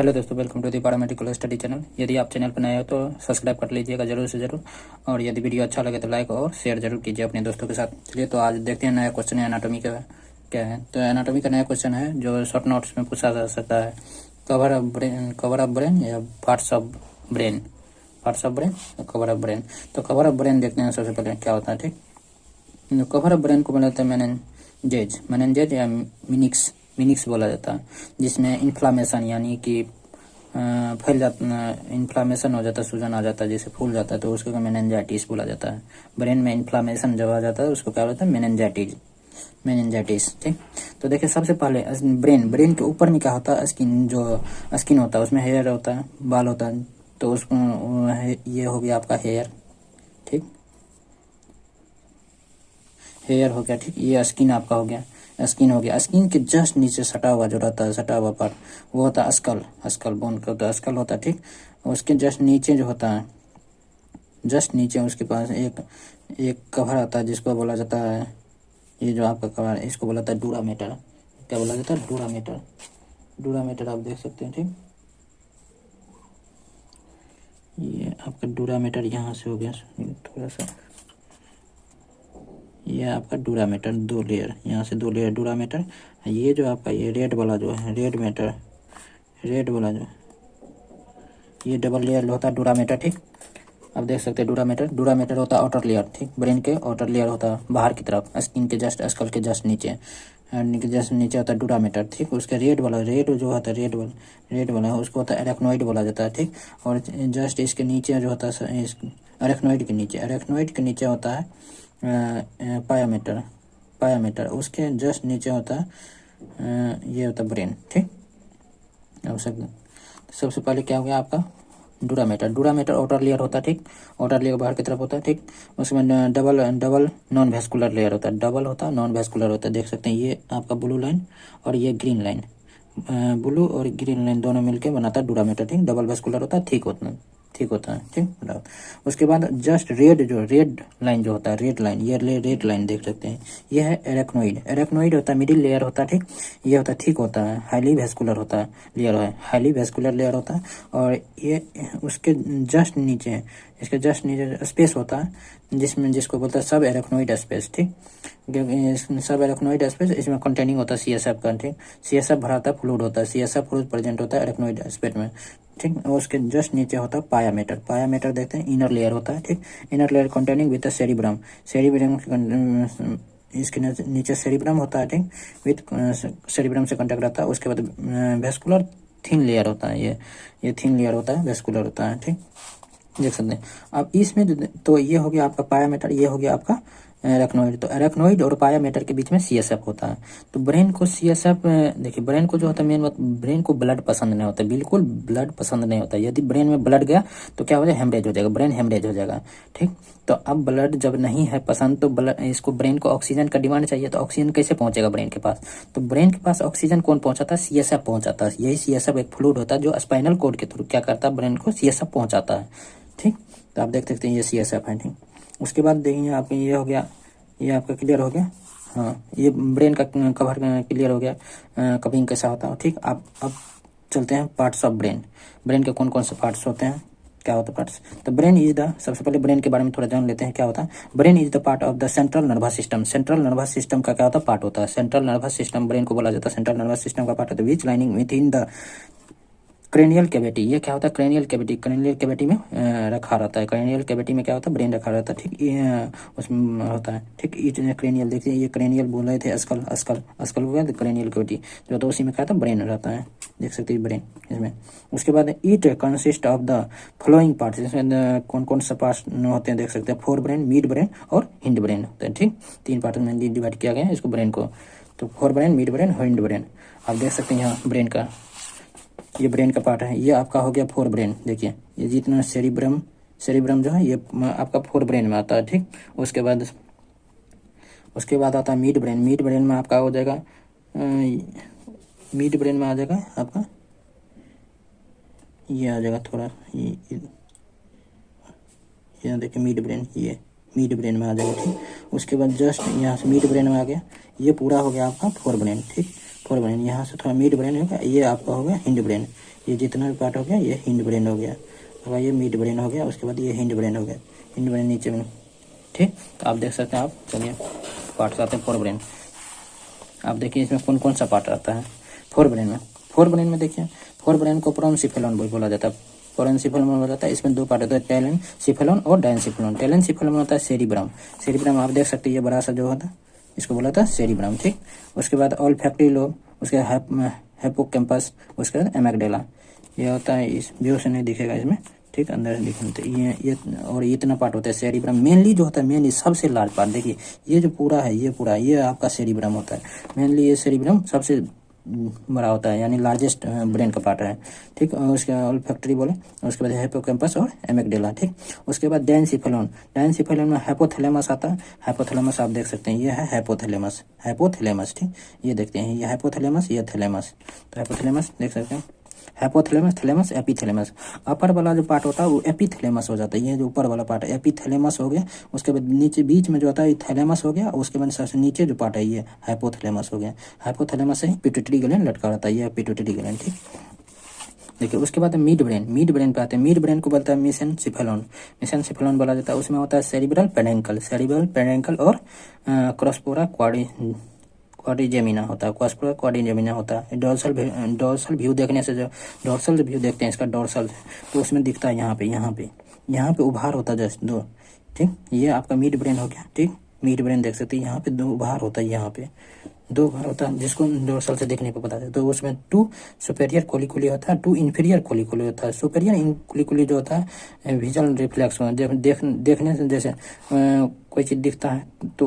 Hello दोस्तों, welcome to the paramedical study channel. यदि आप चैनल पर नए हो तो सब्सक्राइब कर लीजिएगा जरूर से जरूर, और यदि वीडियो अच्छा लगे तो लाइक और शेयर जरूर कीजिए अपने दोस्तों के साथ। चलिए तो आज देखते हैं नया क्वेश्चन है एनाटॉमी का क्या है। तो एनाटॉमी का नया क्वेश्चन है जो शॉर्ट नोट्स में पूछा जा सकता है। कवर ऑफ ब्रेन या parts of brain, parts of brain, cover of brain. तो कवर ऑफ ब्रेन देखते हैं सबसे पहले क्या होता है। ठीक, कवर ऑफ ब्रेन को बोला जाता है मेनेंजेज या मिनिक्स बोला जाता है, जिसमें इन्फ्लामेशन यानी कि फैल जाता, इन्फ्लामेशन हो जाता है, सूजन आ जाता है, जैसे फूल जाता है तो उसको मेनेंजाइटिस बोला जाता है। ब्रेन में इन्फ्लामेशन जब आ जाता है उसको क्या बोलता है, मेनेंजाइटिस। ठीक, तो देखिए सबसे पहले ब्रेन के ऊपर में क्या होता है, स्किन होता है, उसमें हेयर होता है, बाल होता है। तो उसको ये हो गया आपका हेयर। ठीक, हेयर हो गया। ठीक, ये स्किन आपका हो गया, स्किन के जस्ट नीचे सटा हुआ जो रहता है, सटा हुआ पार्ट, वो होता है स्कल बोन का होता है, स्कल होता है। ठीक, उसके जस्ट नीचे जो होता है, जस्ट नीचे उसके पास एक कवर आता है जिसको बोला जाता है, ये जो आपका कवर है इसको बोला जाता है डूरामेटर। क्या बोला जाता है, डूरामेटर आप देख सकते हैं। ठीक, ये आपका डूरामेटर यहाँ से हो गया थोड़ा सा, ये आपका डूरामेटर, 2 लेयर, यहाँ से 2 लेयर डूरामेटर। ये जो आपका ये रेड वाला जो है, रेड वाला जो, ये डबल लेयर होता है डूरामेटर। ठीक, आप देख सकते हैं डूरामेटर होता है आउटर लेयर। ठीक, ब्रेन के आउटर लेयर होता है बाहर की तरफ, स्किन के जस्ट, स्कल के जस्ट नीचे, जस्ट नीचे होता है डूरामेटर। ठीक, उसके रेड जो होता है, रेड वाला है उसको होता है एरेक्नोइड बोला जाता है। ठीक, और जस्ट इसके नीचे जो होता है, एरेक्नोइड के नीचे होता है पायामेटर, उसके जस्ट नीचे होता है ये होता है ब्रेन। ठीक, अब सबसे पहले क्या हो गया आपका डूरामेटर आउटर लेयर होता है। ठीक, आउटर लेयर बाहर की तरफ होता है। ठीक, उसमें डबल नॉन वेस्कुलर लेयर होता है, डबल होता है, नॉन वेस्कुलर होता है। देख सकते हैं ये आपका ब्लू लाइन और ये ग्रीन लाइन, ब्लू और ग्रीन लाइन दोनों मिलके बनाता है डूरामेटर। ठीक, डबल वेस्कुलर होता है, ठीक होता है। ठीक, बराबर। उसके बाद जस्ट रेड लाइन जो होता है, रेड लाइन देख सकते हैं, ये है एरेक्नोइड होता है, मिडिल लेयर होता है। ठीक, ये होता है, ठीक होता है, हाईली वेस्कुलर होता है, हाईली वेस्कुलर लेयर होता है। और ये उसके जस्ट नीचे, इसके जस्ट नीचे स्पेस होता है जिसको बोलता है सब एरेक्नोइड स्पेस। ठीक, क्योंकि सब एरेक्नोइड स्पेस इसमें कंटेनिंग होता है सीएसएफ का। ठीक, सीएसएफ भरा होता है, फ्लूइड होता है, सीएसएफ फ्लूइड प्रेजेंट होता है एरेक्नोइड स्पेस में। ठीक, और उसके जस्ट नीचे होता है पायामेटर देखते हैं, इनर लेयर होता है। ठीक, inner layer containing with cerebrum, इसके नीचे सेरिब्रम होता है। ठीक, विथ सेरिब्रम से कांटेक्ट रहता है। उसके बाद वेस्कुलर थिन लेयर होता है, ये थिन लेयर होता है, वेस्कुलर होता है। ठीक, देख सकते हैं। अब इसमें तो ये हो गया आपका पायामेटर, ये हो गया आपका एरेक्नोइड। तो एरेक्नोइड और पायामेटर के बीच में सीएसएफ होता है। तो ब्रेन को सीएसएफ, देखिए ब्रेन को जो होता है मेन बात, ब्रेन को ब्लड पसंद नहीं होता, बिल्कुल ब्लड पसंद नहीं होता। यदि ब्रेन में ब्लड गया तो क्या हो जाएगा, हेमरेज हो जाएगा, ब्रेन हेमरेज हो जाएगा। ठीक, तो अब ब्लड जब नहीं है पसंद तो इसको ब्रेन को ऑक्सीजन का डिमांड चाहिए, तो ऑक्सीजन कैसे पहुंचेगा ब्रेन के पास, तो ब्रेन के पास ऑक्सीजन कौन पहुंचाता है, सीएसएफ पहुंचाता है। यही सीएसएफ एक फ्लूइड होता है जो स्पाइनल कॉर्ड के थ्रू क्या करता है, ब्रेन को सीएसएफ पहुंचाता है। ठीक, तो आप देख सकते हैं ये सीएसएफ है। ठीक, उसके बाद देखिए आपके ये हो गया, ये आपका क्लियर हो गया। हाँ, ये ब्रेन का कवर क्लियर हो गया, कविंग कैसा होता है। ठीक, अब चलते हैं पार्ट्स ऑफ ब्रेन के कौन कौन से पार्ट्स होते हैं, क्या होता है पार्ट्स। तो ब्रेन इज द, सबसे पहले ब्रेन के बारे में थोड़ा जान लेते हैं क्या होता है। Brain is the part of the central nervous system का क्या होता है, पार्ट होता है। सेंट्रल नर्वस सिस्टम ब्रेन को बोला जाता है, सेंट्रल नर्वस सिस्टम का पार्ट होता है। Which lining within the cranial cavity, ये क्या होता है, क्रेनियल कैविटी में रखा रहता है। क्रेनियल कैविटी में क्या होता है, ब्रेन रखा रहता है। ठीक, ये उसमें होता है। ठीक, क्रेनियल देखिए, ये क्रेनियल बोल रहे थे, अस्कल हो गया, क्रेनियल कैविटी जो तो उसी में क्या था, ब्रेन रहता है। देख सकते हैं ब्रेन इसमें। उसके बाद it consist of the flowing part, इसमें कौन कौन सा पार्ट होते हैं देख सकते हैं, फोर ब्रेन, मिड ब्रेन और हिंड ब्रेन होते हैं। ठीक, 3 पार्ट में डिवाइड किया गया है इसको ब्रेन को। तो fore brain, mid brain, hind brain. आप देख सकते हैं यहाँ ब्रेन का, ये ब्रेन का पार्ट है, ये आपका हो गया फोर ब्रेन। देखिए ये जितना सेरिब्रम जो है ये आपका फोर ब्रेन में आता है। ठीक, उसके बाद आता है मिड ब्रेन में आपका हो जाएगा, मिड ब्रेन में आ जाएगा आपका, ये आ जाएगा थोड़ा, ये देखिए मिड ब्रेन, ये मिड ब्रेन में आ जाएगा। ठीक, उसके बाद जस्ट यहाँ से मिड ब्रेन में आ गया, ये पूरा हो गया आपका फोर ब्रेन। ठीक, फोर ब्रेन, यहाँ से थोड़ा मिड ब्रेन हो गया, ये आपका हो गया हिंड ब्रेन। ये जितना भी पार्ट हो गया ये हिंड ब्रेन हो गया, और ये मिड ब्रेन हो गया, उसके बाद ये हिंड ब्रेन हो गया, हिंड ब्रेन नीचे में। ठीक, तो आप देख सकते हैं। आप चलिए पार्ट आते हैं फोर ब्रेन। आप देखिए इसमें कौन कौन सा पार्ट आता है फोर ब्रेन में। फोर ब्रेन में देखिए, फोर ब्रेन को प्रोएंसिफेलॉन बोला जाता है। प्रोएंसिफेलॉन बोला जाता है। इसमें दो पार्ट होता है, टेलेनसिफेलॉन और डायनसिफेलॉन। टेलेनसिफेलॉन होता है सेरिब्रम। सेरिब्रम आप देख सकते हैं, ये बड़ा सा जो होता है इसको बोला था सेरिब्रम। ठीक, उसके बाद ऑल्फैक्टरी लोब, उसके हिप्पोकैम्पस, उसके बाद एमिग्डाला। ये होता है, इस व्यू से नहीं दिखेगा इसमें। ठीक, अंदर दिखेंगे तो ये और इतना पार्ट होता है सेरिब्रम। मेनली जो होता है, मेनली सबसे लार्ज पार्ट देखिए, ये जो पूरा है, ये पूरा ये आपका सेरिब्रम होता है। मेनली ये सेरिब्रम सबसे बड़ा होता है, यानी लार्जेस्ट ब्रेन का पार्ट है। ठीक, और उसके ऑल्फैक्टरी बोले, उसके बाद हिप्पोकैम्पस और एमिग्डाला। ठीक, उसके बाद डायनसिफेलॉन। डायनसिफेलॉन में हाइपोथैलेमस आता है। हाइपोथैलेमस आप देख सकते हैं, ये है हाइपोथैलेमस। हाइपोथैलेमस, ठीक, ये देखते हैं, ये हाइपोथैलेमस, ये थैलेमस। तो हाइपोथैलेमस देख सकते हैं, हाइपोथैलेमस, थैलेमस, एपीथैलेमस। अपर वाला जो पार्ट होता है वो एपीथैलेमस हो जाता है। ये जो ऊपर वाला पार्ट है एपीथैलेमस हो गया। उसके बाद नीचे बीच में जो होता है ये थैलेमस हो गया। उसके बाद सबसे नीचे जो पार्ट है ये हाइपोथैलेमस हो गया। हाइपोथैलेमस से पिट्यूटरी ग्लैंड लटका रहता है, ये पिट्यूटरी ग्लैंड। ठीक, देखिए उसके बाद मिड ब्रेन। मिड ब्रेन पे आते हैं। मिड ब्रेन को बोलता है मेसेनसिफेलॉन। मेसेनसिफेलॉन बोला जाता है। उसमें होता है सेरिब्रल पेडेंकल, सेरिब्रल पेडेंकल और क्रॉसपोरा क्वाड्रिजेमिना होता है, क्रॉसपोरा क्वाड्रिजेमिना होता है। डोर्सल व्यू देखने से, जो डोर्सल व्यू देखते हैं इसका डोर्सल, तो उसमें दिखता है यहाँ पे उभार होता है जस्ट दो। ठीक, ये आपका मिड ब्रेन हो गया। ठीक, मिड ब्रेन देख सकते हैं, यहाँ पे दो उभार होता है, यहाँ पे दो उभार होता है, जिसको डोर्सल से देखने को पता है। तो उसमें टू सुपेरियर कोलिकुली होता है, टू इन्फीरियर कोलिकुली होता है। सुपेरियर कोलिकुली जो होता है विजुअल रिफ्लेक्स में देखने से, जैसे कोई चीज़ दिखता है तो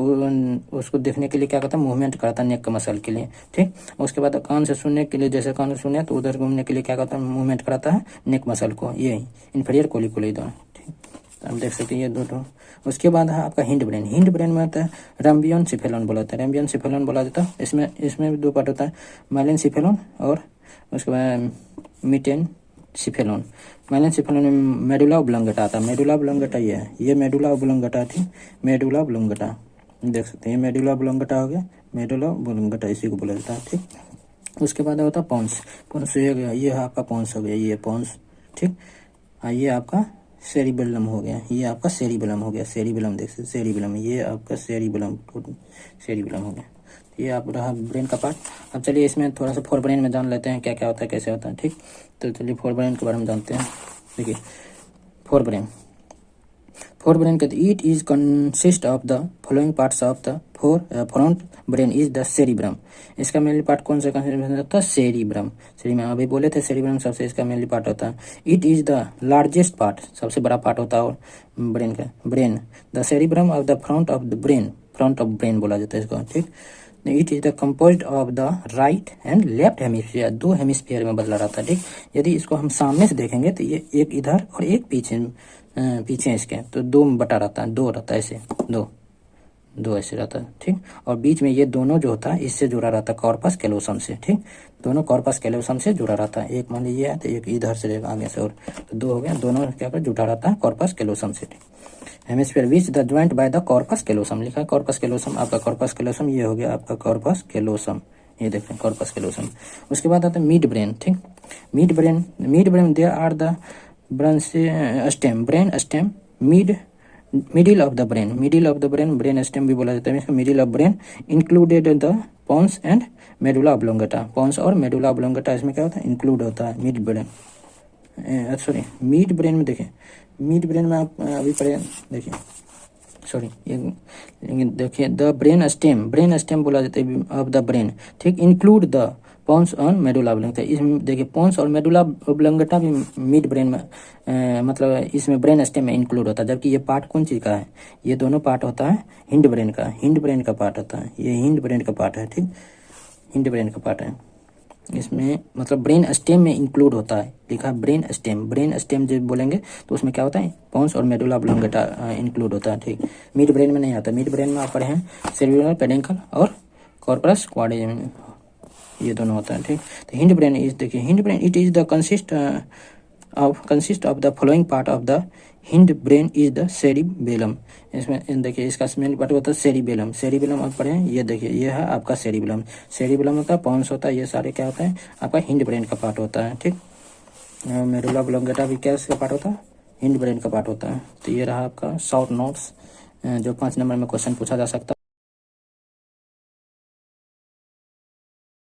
उसको देखने के लिए क्या करता है, मूवमेंट करता है नेक के मसल के लिए। ठीक, उसके बाद कान से सुनने के लिए, जैसे कान से सुने तो उधर घूमने के लिए क्या करता है, मूवमेंट कराता है नेक मसल को, ये इन्फीरियर कोलिकुली दोनों। ठीक, आप देख सकते हैं ये दो। उसके बाद है आपका हिंड ब्रेन। हिंड ब्रेन में आता है रैम्बियनसिफेलॉन बोला जाता है, रैम्बियनसिफेलॉन बोला जाता है। इसमें भी दो पार्ट होता है, माइलेनसिफेलॉन और उसके बाद मिटेनसिफेलॉन। माइलेनसिफेलॉन में मेडुला ओब्लंगेटा आता है। मेडुला ओब्लंगेटा ये है, ये मेडुला ओब्लंगेटा थी, मेडुला ओब्लंगेटा देख सकते हैं, ये मेडुला ओब्लंगेटा हो गया, मेडुला ओब्लंगेटा इसी को बोला जाता है। ठीक, उसके बाद होता है पोन्स। पोन्स ये आपका पोन्स हो गया, ये पोन्स। ठीक, ये आपका सेरिबेलम हो गया, ये आपका सेरिबेलम हो गया। सेरिबेलम देख सकते, सेरिबेलम, ये आपका सेरिबेलम हो गया। ये आप रहा ब्रेन का पार्ट। अब चलिए इसमें थोड़ा सा फोर ब्रेन में जान लेते हैं क्या क्या होता है, कैसे होता है। ठीक, तो चलिए फोर ब्रेन के बारे में जानते हैं। देखिए फोर ब्रेन कहते it is consist of the following parts of the front brain is the cerebrum. इसका मेनली पार्ट कौन सा कंसिस्ट होता है, सेरिब्रम। अभी बोले थे सेरिब्रम सबसे इसका मेनली पार्ट होता है। It is the largest part, सबसे बड़ा पार्ट होता है और ब्रेन का। Brain the cerebrum of the front of brain बोला जाता है इसको। ठीक, it is the composed of the right and left hemisphere, दो हेमिस्फीयर में बदला रहता है। ठीक, यदि इसको हम सामने से देखेंगे तो ये एक इधर और एक पीछे इसके, तो दो बटा रहता है, दो रहता है ऐसे, दो ऐसे रहता है। ठीक, और बीच में ये दोनों जो होता है इससे जुड़ा रहता है कॉर्पस कैलोसम से। ठीक, दोनों कॉर्पस कैलोसम से जुड़ा रहता है। एक मान लीजिए तो एक इधर से आगे से, और तो दो हो गया, दोनों क्या कर जुड़ा रहता है कॉर्पस कैलोसम से। Hemisphere which the joint by the corpus callosum, लिखा है कॉर्पस कैलोसम। आपका कॉर्पस कैलोसम ये हो गया आपका कॉर्पस कैलोसम, ये देखें कॉर्पस कैलोसम। उसके बाद आता है मिड ब्रेन। ठीक, mid brain there are the brain stem middle of the brain, brain stem भी बोला जाता है इसको, middle of brain included the pons and medulla oblongata. Pons और मेडुला ऑब्लोंगेटा इसमें क्या होता है, इंक्लूड होता है मिड ब्रेन। मिड ब्रेन में देखें, मिड ब्रेन में आप अभी पढ़े, देखिए ये देखिए द ब्रेन स्टेम बोला जाता है ऑफ द ब्रेन। ठीक, इंक्लूड द पोन्स और मेडुला ऑब्लोंगेटा। इसमें देखिए पोन्स और मेडुला ऑब्लोंगेटा भी मिड ब्रेन में मतलब इसमें ब्रेन स्टेम में इंक्लूड होता है। जबकि ये पार्ट कौन चीज़ का है, ये दोनों पार्ट होता है हिंड ब्रेन का पार्ट होता है, ये हिंड ब्रेन का पार्ट है। ठीक, हिंड ब्रेन का पार्ट है, इसमें मतलब ब्रेन स्टेम में इंक्लूड होता है, लिखा ब्रेन स्टेम जब बोलेंगे तो उसमें क्या होता है, पोन्स और मेडुला ऑब्लोंगेटा इंक्लूड होता है। ठीक, मिड ब्रेन में नहीं आता। मिड ब्रेन में आप पढ़े हैं सेरिब्रल पेडेंकल और कॉर्पस क्वाड्रिजेमिनम, ये दोनों होता है। ठीक, तो हिंड ब्रेन इज, देखिए hind brain it is the consist of consist of the following part of the hind brain is the cerebellum. इसमें देखिए इसका मेन पार्ट होता है सेरिबेलम। सेरिबेलम आप पढ़े, ये देखिए ये है आपका सेरिबेलम। सेरिबेलम होता है, पॉन्स होता है, ये सारे क्या होता है आपका हिंड ब्रेन का पार्ट होता है। ठीक, मेडुला ऑब्लोंगेटा भी क्या इसका पार्ट होता है, हिंड ब्रेन का पार्ट होता है। तो ये रहा आपका शॉर्ट नोट्स जो 5 नंबर में क्वेश्चन पूछा जा सकता है।